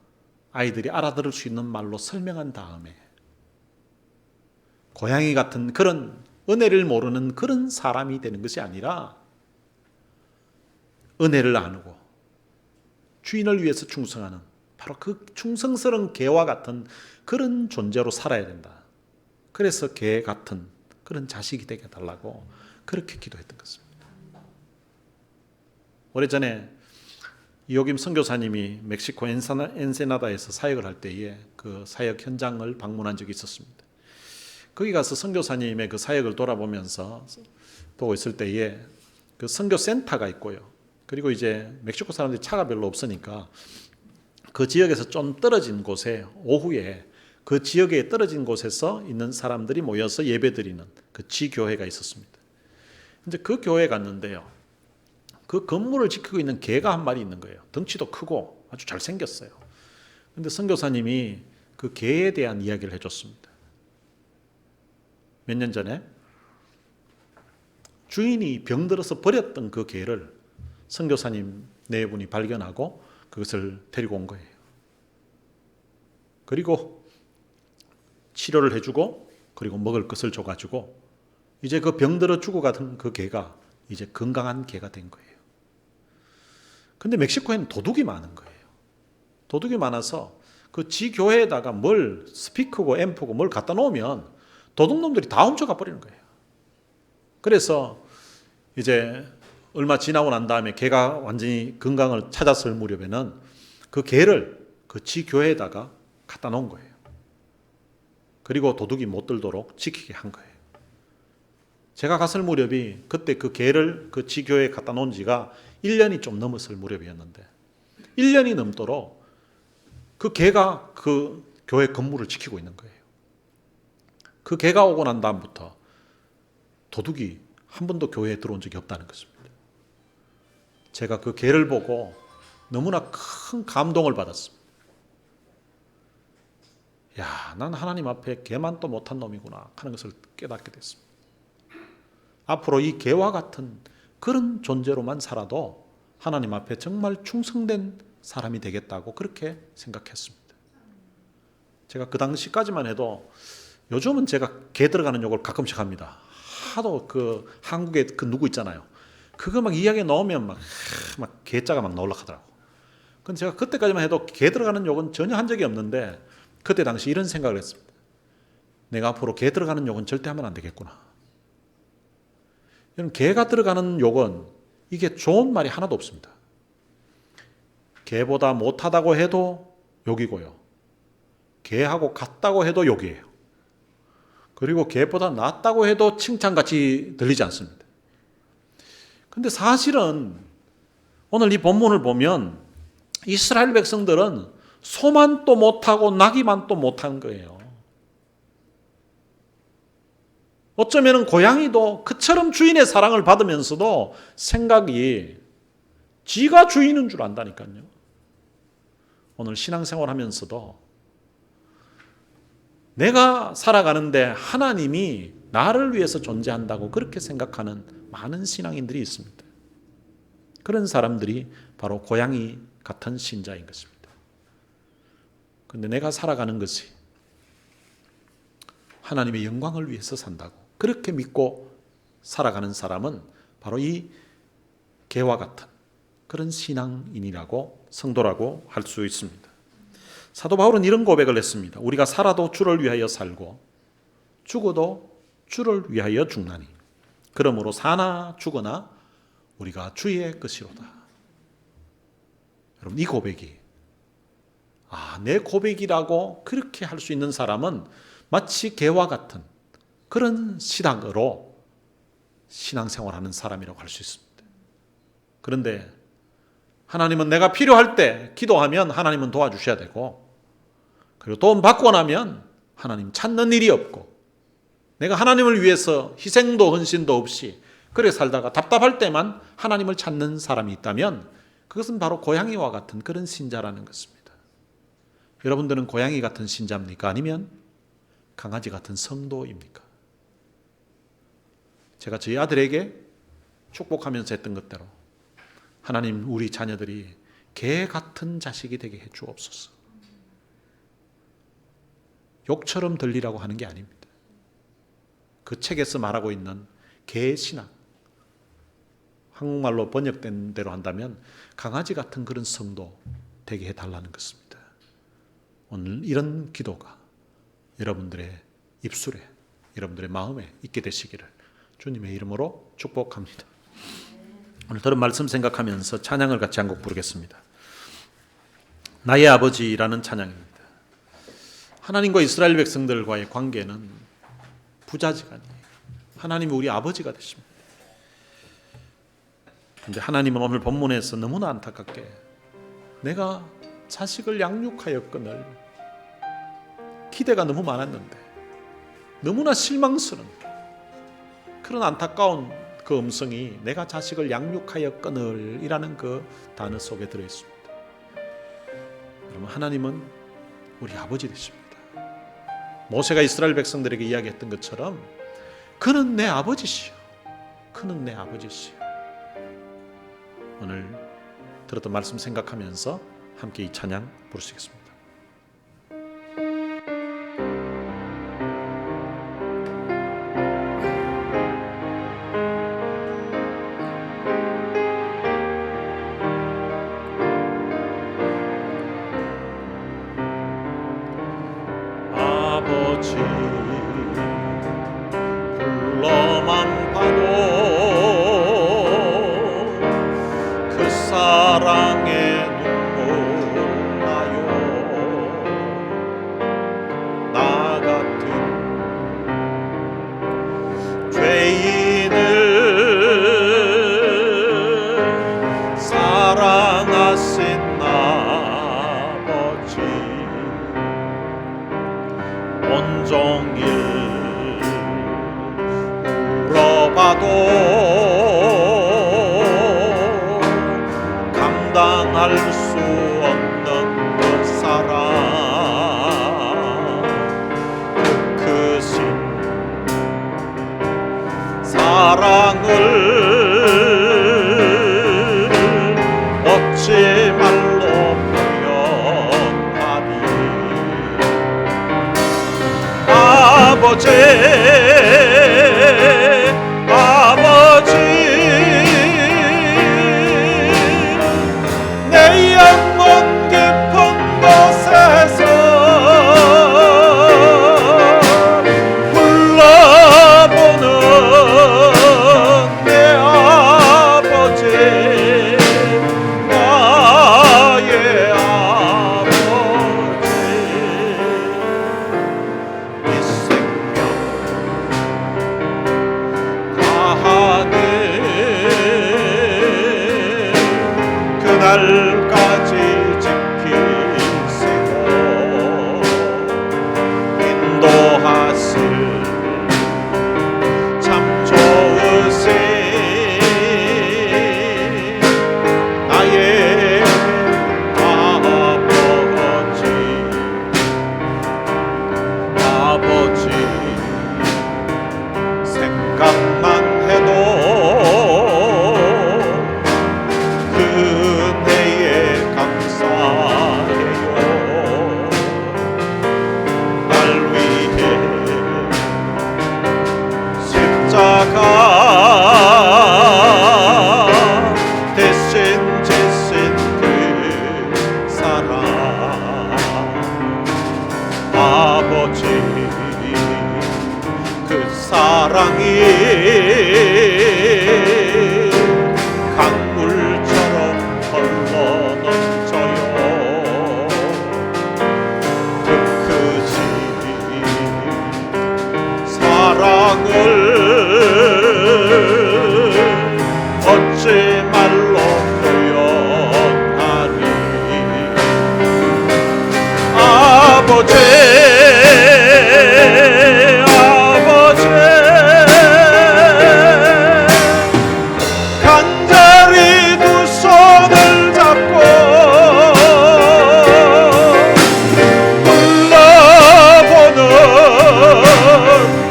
아이들이 알아들을 수 있는 말로 설명한 다음에 고양이 같은 그런 은혜를 모르는 그런 사람이 되는 것이 아니라 은혜를 나누고 주인을 위해서 충성하는 바로 그 충성스러운 개와 같은 그런 존재로 살아야 된다. 그래서 개 같은 그런 자식이 되게 해달라고 그렇게 기도했던 것입니다. 오래전에 이호김 선교사님이 멕시코 엔세나다에서 사역을 할 때에 그 사역 현장을 방문한 적이 있었습니다. 거기 가서 선교사님의 그 사역을 돌아보면서 보고 있을 때에 그 선교 센터가 있고요. 그리고 이제 멕시코 사람들이 차가 별로 없으니까 그 지역에서 좀 떨어진 곳에 오후에 그 지역에 떨어진 곳에서 있는 사람들이 모여서 예배드리는 그 지교회가 있었습니다. 이제 그 교회에 갔는데요. 그 건물을 지키고 있는 개가 한 마리 있는 거예요. 덩치도 크고 아주 잘생겼어요. 그런데 선교사님이 그 개에 대한 이야기를 해줬습니다. 몇 년 전에 주인이 병들어서 버렸던 그 개를 선교사님 네 분이 발견하고 그것을 데리고 온 거예요. 그리고 치료를 해주고 그리고 먹을 것을 줘가지고 이제 그 병들어 죽어가던 그 개가 이제 건강한 개가 된 거예요. 근데 멕시코에는 도둑이 많은 거예요. 도둑이 많아서 그 지교회에다가 뭘 스피커고 앰프고 뭘 갖다 놓으면 도둑놈들이 다 훔쳐가 버리는 거예요. 그래서 이제 얼마 지나고 난 다음에 개가 완전히 건강을 찾았을 무렵에는 그 개를 그 지 교회에다가 갖다 놓은 거예요. 그리고 도둑이 못 들도록 지키게 한 거예요. 제가 갔을 무렵이 그때 그 개를 그 지 교회에 갖다 놓은 지가 1년이 좀 넘었을 무렵이었는데 1년이 넘도록 그 개가 그 교회 건물을 지키고 있는 거예요. 그 개가 오고 난 다음부터 도둑이 한 번도 교회에 들어온 적이 없다는 것입니다. 제가 그 개를 보고 너무나 큰 감동을 받았습니다. 야, 난 하나님 앞에 개만도 못한 놈이구나 하는 것을 깨닫게 됐습니다. 앞으로 이 개와 같은 그런 존재로만 살아도 하나님 앞에 정말 충성된 사람이 되겠다고 그렇게 생각했습니다. 제가 그 당시까지만 해도 요즘은 제가 개 들어가는 욕을 가끔씩 합니다. 하도 그 한국에 그 누구 있잖아요. 그거 막 이야기에 넣으면 막 개자가 막 나오려고 하더라고. 근데 제가 그때까지만 해도 개 들어가는 욕은 전혀 한 적이 없는데 그때 당시 이런 생각을 했습니다. 내가 앞으로 개 들어가는 욕은 절대 하면 안 되겠구나. 개가 들어가는 욕은 이게 좋은 말이 하나도 없습니다. 개보다 못하다고 해도 욕이고요. 개하고 같다고 해도 욕이에요. 그리고 개보다 낫다고 해도 칭찬같이 들리지 않습니다. 근데 사실은 오늘 이 본문을 보면 이스라엘 백성들은 소만도 못하고 나기만도 못한 거예요. 어쩌면 고양이도 그처럼 주인의 사랑을 받으면서도 생각이 지가 주인인 줄 안다니까요. 오늘 신앙생활 하면서도 내가 살아가는데 하나님이 나를 위해서 존재한다고 그렇게 생각하는 많은 신앙인들이 있습니다. 그런 사람들이 바로 고양이 같은 신자인 것입니다. 그런데 내가 살아가는 것이 하나님의 영광을 위해서 산다고 그렇게 믿고 살아가는 사람은 바로 이 개와 같은 그런 신앙인이라고 성도라고 할 수 있습니다. 사도 바울은 이런 고백을 했습니다. 우리가 살아도 주를 위하여 살고 죽어도 주를 위하여 죽나니 그러므로 사나 죽으나 우리가 주의 것이로다. 여러분 이 고백이 내 고백이라고 그렇게 할 수 있는 사람은 마치 개와 같은 그런 시각으로 신앙생활하는 사람이라고 할 수 있습니다. 그런데 하나님은 내가 필요할 때 기도하면 하나님은 도와주셔야 되고 그리고 돈 받고 나면 하나님 찾는 일이 없고 내가 하나님을 위해서 희생도 헌신도 없이 그래 살다가 답답할 때만 하나님을 찾는 사람이 있다면 그것은 바로 고양이와 같은 그런 신자라는 것입니다. 여러분들은 고양이 같은 신자입니까? 아니면 강아지 같은 성도입니까? 제가 저희 아들에게 축복하면서 했던 것대로 하나님 우리 자녀들이 개 같은 자식이 되게 해 주옵소서. 욕처럼 들리라고 하는 게 아닙니다. 그 책에서 말하고 있는 개 신앙, 한국말로 번역된 대로 한다면 강아지 같은 그런 성도 되게 해달라는 것입니다. 오늘 이런 기도가 여러분들의 입술에 여러분들의 마음에 있게 되시기를 주님의 이름으로 축복합니다. 오늘 들은 말씀 생각하면서 찬양을 같이 한 곡 부르겠습니다. 나의 아버지라는 찬양입니다. 하나님과 이스라엘 백성들과의 관계는 부자지간이에요. 하나님이 우리 아버지가 되십니다. 그런데 하나님은 오늘 본문에서 너무나 안타깝게 내가 자식을 양육하였거늘 기대가 너무 많았는데 너무나 실망스러운 그런 안타까운 그 음성이 내가 자식을 양육하였거늘 이라는 그 단어 속에 들어있습니다. 여러분 하나님은 우리 아버지 되십니다. 모세가 이스라엘 백성들에게 이야기했던 것처럼 그는 내 아버지시요. 그는 내 아버지시요. 오늘 들었던 말씀 생각하면서 함께 이 찬양 부르시겠습니다. 아버지 불러만 봐도 온종일 울어봐도 감당할 수 없는 그 사랑, 그 크신 사랑을 어찌 말로 표현하리. 아버지, 아버지, 내 영혼 깊은 곳에서 불러보는 내 아버지, 나의 아버지. 이 생명 다하네 그날까지 지키시고 인도하실 참 좋으신 나의 아버지, 생각만 해도 그 은혜에 감사해요. 날 위해 십자가 대신 지신 그 사랑, 아버지, 그 사랑이 강물처럼 흘러넘쳐요. 그 크신 사랑을 어찌 말로 표현하리. 아버지, 간절히 두 손을 잡고 불러보는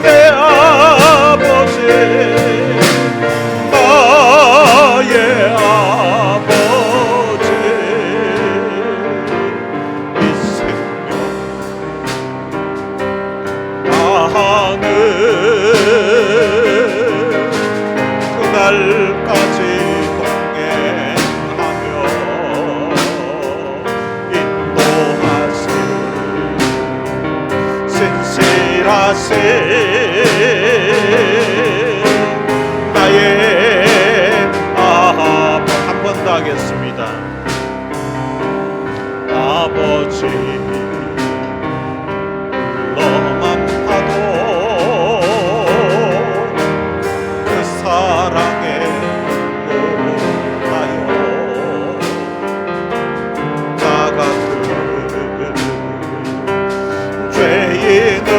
내 아버지, 나의 아버지. 이 생명 다하는 그날까지 동행하며 인도하실 신실하신 나의 한 번 더 하겠습니다. 아버지, 너만 봐도 그 사랑에 몰라요. 나 같은 죄인을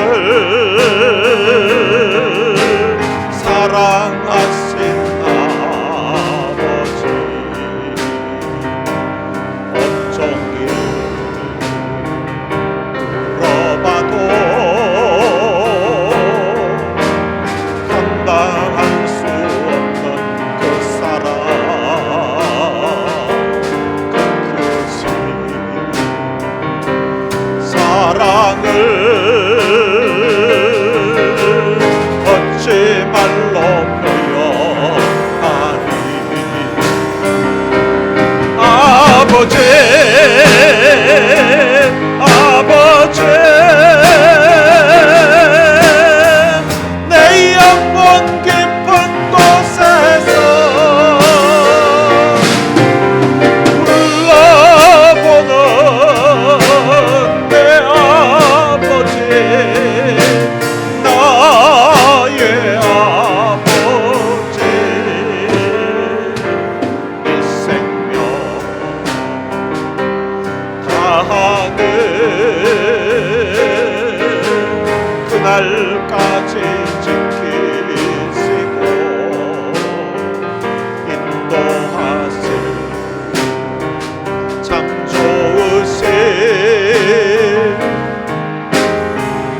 그날까지 지키시고 인도하시는 참 좋으신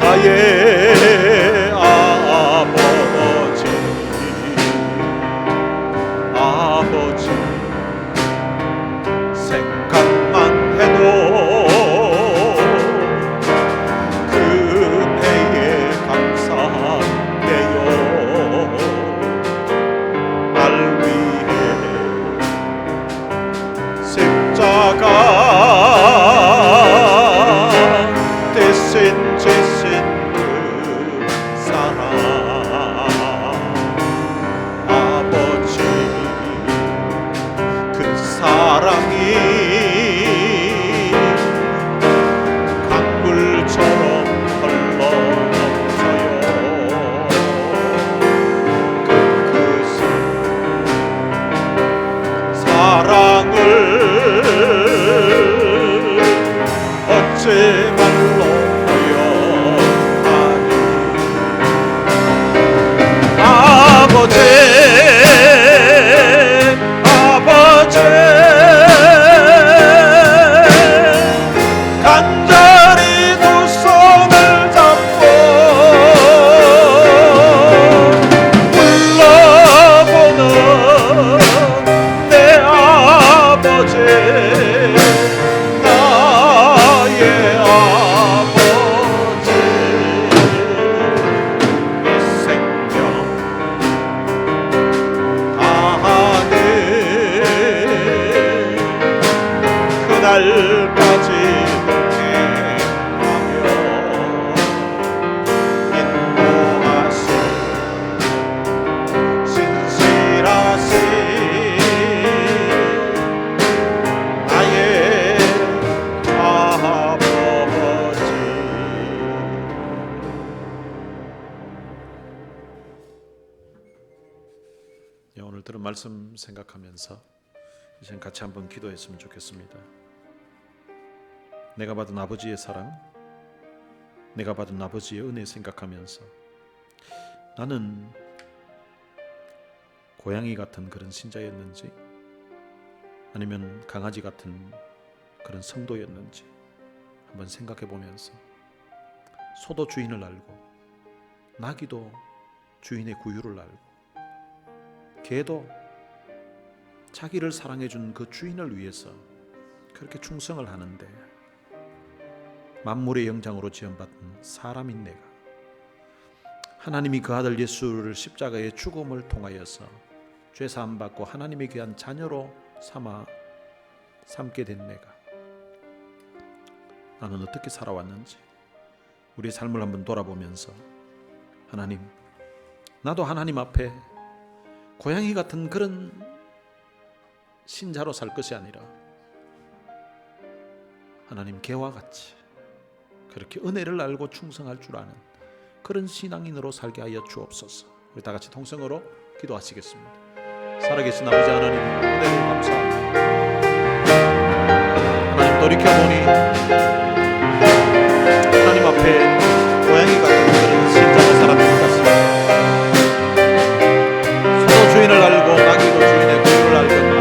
나의 아버지 생각만 해도 그대에 감사해요. 날 위해 십자가 대신 지신 그 사랑 아버지 그 사랑이 강물처럼 흘러넘쳐요. 그 크신 사랑을 어찌 말로 표현하리. 아버지 간절히 두 손을 잡고 불러보는 내 아버지 나의 아버지 이 생명 다하네 그날까지 동행하며 인도하신 신실하신 나의 아버지. 오늘 들은 말씀 생각하면서 이제 같이 한번 기도했으면 좋겠습니다. 내가 받은 아버지의 사랑, 내가 받은 아버지의 은혜 생각하면서 나는 고양이 같은 그런 신자였는지 아니면 강아지 같은 그런 성도였는지 한번 생각해 보면서 소도 주인을 알고 나귀도 주인의 구유를 알고 개도 자기를 사랑해 준 그 주인을 위해서 그렇게 충성을 하는데 만물의 영장으로 지음받은 사람인 내가 하나님이 그 아들 예수를 십자가의 죽음을 통하여서 죄사함 받고 하나님의 귀한 자녀로 삼게 된 내가 나는 어떻게 살아왔는지 우리의 삶을 한번 돌아보면서 하나님, 나도 하나님 앞에 고양이 같은 그런 신자로 살 것이 아니라 하나님 개와 같이 그렇게 은혜를 알고 충성할 줄 아는 그런 신앙인으로 살게 하여 주옵소서. 우리 다 같이 통성으로 기도하시겠습니다. 살아계신 아버지 하나님, 은혜를 감사합니다. 하나님, 돌이켜보니 하나님 앞에 고양이 같은 그런 신자의 사람인 것 같습니다. 소도 주인을 알고 나귀도 주인의 구유를 알거나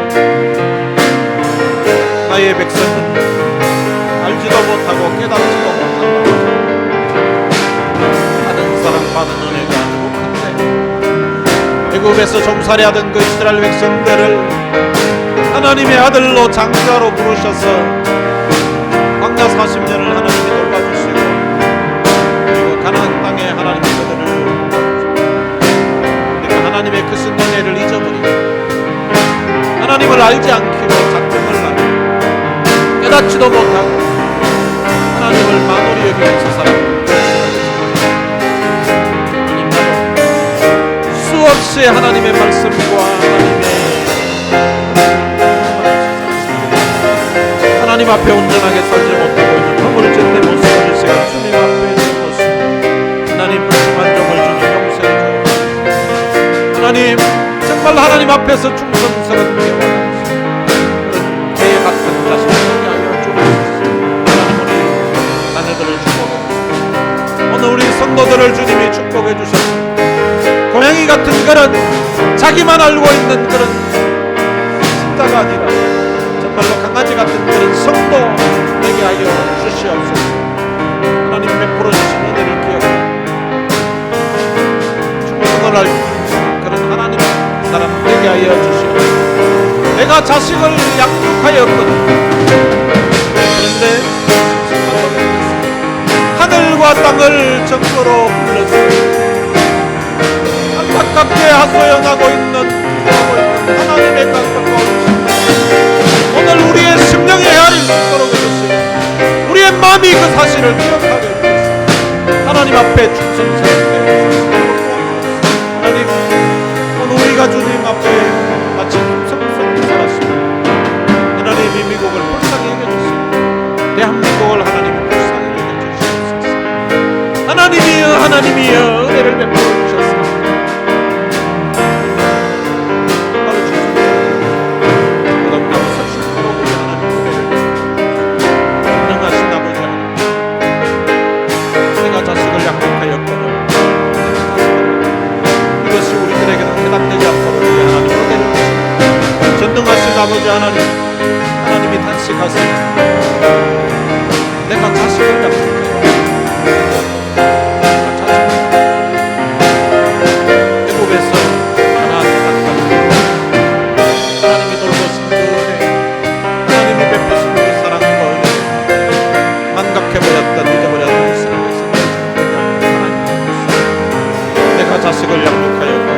나의 백성은 알지도 못하고 깨닫지도 못한다. 받은 사랑 받은 은혜가 아주 큰데 애굽에서 종살이하던 그 이스라엘 백성들을 하나님의 아들로 장자로 부르셔서 광야 40년을 하나님이 돌봐주시고 그리고 가나안 땅에 하나님이 그들을 그러니까 하나님의 크신 은혜를 잊어버리고 하나님을 알지 않기로 작정을 하고 깨닫지도 못하고 하나님을 만홀히 여기면서 살아갑니다. 수없이 하나님의 말씀과 하나님 앞에 온전하게 살지 못하고 있는 허물진 내 모습을 시간 주님 앞에 내 모습 하나님 불만족을 주님 용서해 주옵소서. 하나님 정말 하나님 앞에서 충성스럽게 원하시오. 그런 개 같은 자신을 하게 하여 주옵소서. 하나님 우리 자녀들을 축복합니다. 오늘 우리 성도들을 주님이 축복해 주셨습니다. 고양이 같은 그런 자기만 알고 있는 그런 신자가 아니라 정말로 강아지 같은 그런 성도 되게 하여 주시옵소서. 하나님 베풀어 주신 은혜를 기억하고 축복을 할 그런 하나님의 사람 되게 하여 주시옵소서. 내가 자식을 양육하였거든. 그런데 하늘과 땅을 정도로 불렀어. 안타깝게 하소연하고 있는 하나님의 깜빡과 오늘 우리의 심령의 헤아릴 수 있도록 해주세요. 우리의 마음이 그 사실을 기억하게 해주세요. 하나님 앞에 충성스럽게 하나님, 오늘 우리가 주님 앞에 마치 충성스럽게 살았습니다. 하나님이 미국을 불쌍히 여겨주세요. 대한민국을 하나님이 불쌍히 여겨주시옵소서. 하나님이여, 하나님이여, 은혜를 베풀어 주셨습니다. 아버지 하나님, 하나님이 단식하세요. 내가 자식을 약속해요. 애굽에서 하나님이 돌보신 그 은혜, 하나님이 베푸신 그 사랑과 은혜, 망각해버렸던 잊어버렸던 이스라엘 백성들, 내가 자식을 약속하였고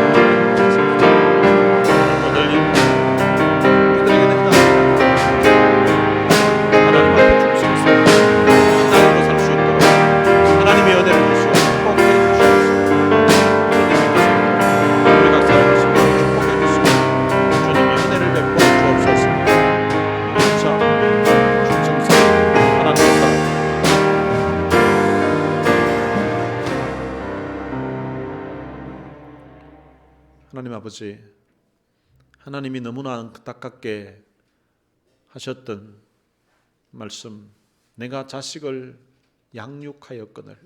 하나님 아버지, 하나님이 너무나 안타깝게 하셨던 말씀, 내가 자식을 양육하였거늘.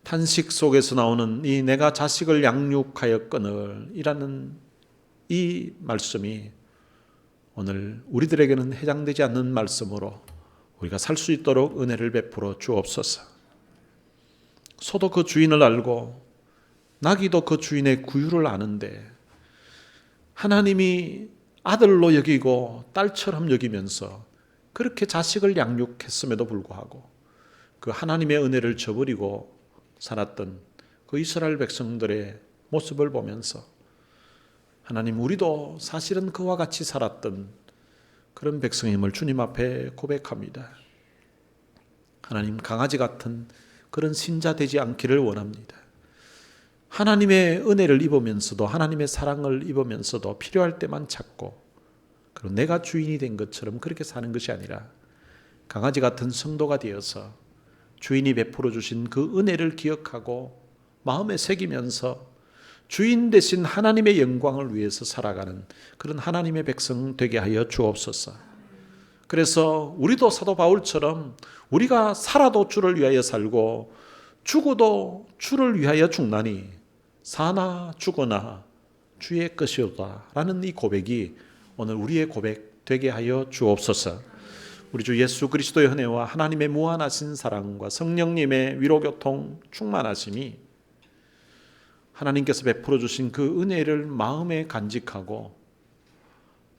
탄식 속에서 나오는 이 내가 자식을 양육하였거늘 이라는 이 말씀이 오늘 우리들에게는 해당되지 않는 말씀으로 우리가 살 수 있도록 은혜를 베풀어 주옵소서. 소도 그 주인을 알고 나귀도 그 주인의 구유를 아는데 하나님이 아들로 여기고 딸처럼 여기면서 그렇게 자식을 양육했음에도 불구하고 그 하나님의 은혜를 저버리고 살았던 그 이스라엘 백성들의 모습을 보면서 하나님, 우리도 사실은 그와 같이 살았던 그런 백성임을 주님 앞에 고백합니다. 하나님, 강아지 같은 그런 신자 되지 않기를 원합니다. 하나님의 은혜를 입으면서도, 하나님의 사랑을 입으면서도 필요할 때만 찾고, 그리고 내가 주인이 된 것처럼 그렇게 사는 것이 아니라 강아지 같은 성도가 되어서 주인이 베풀어 주신 그 은혜를 기억하고 마음에 새기면서 주인 되신 하나님의 영광을 위해서 살아가는 그런 하나님의 백성 되게 하여 주옵소서. 그래서 우리도 사도 바울처럼 우리가 살아도 주를 위하여 살고 죽어도 주를 위하여 죽나니 사나 죽으나 주의 것이오다 라는 이 고백이 오늘 우리의 고백 되게 하여 주옵소서. 우리 주 예수 그리스도의 은혜와 하나님의 무한하신 사랑과 성령님의 위로교통 충만하심이 하나님께서 베풀어 주신 그 은혜를 마음에 간직하고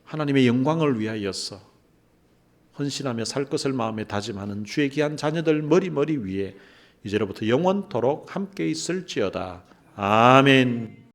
하나님의 영광을 위하여서 헌신하며 살 것을 마음에 다짐하는 주의 귀한 자녀들 머리 위에 이제로부터 영원토록 함께 있을지어다. 아멘.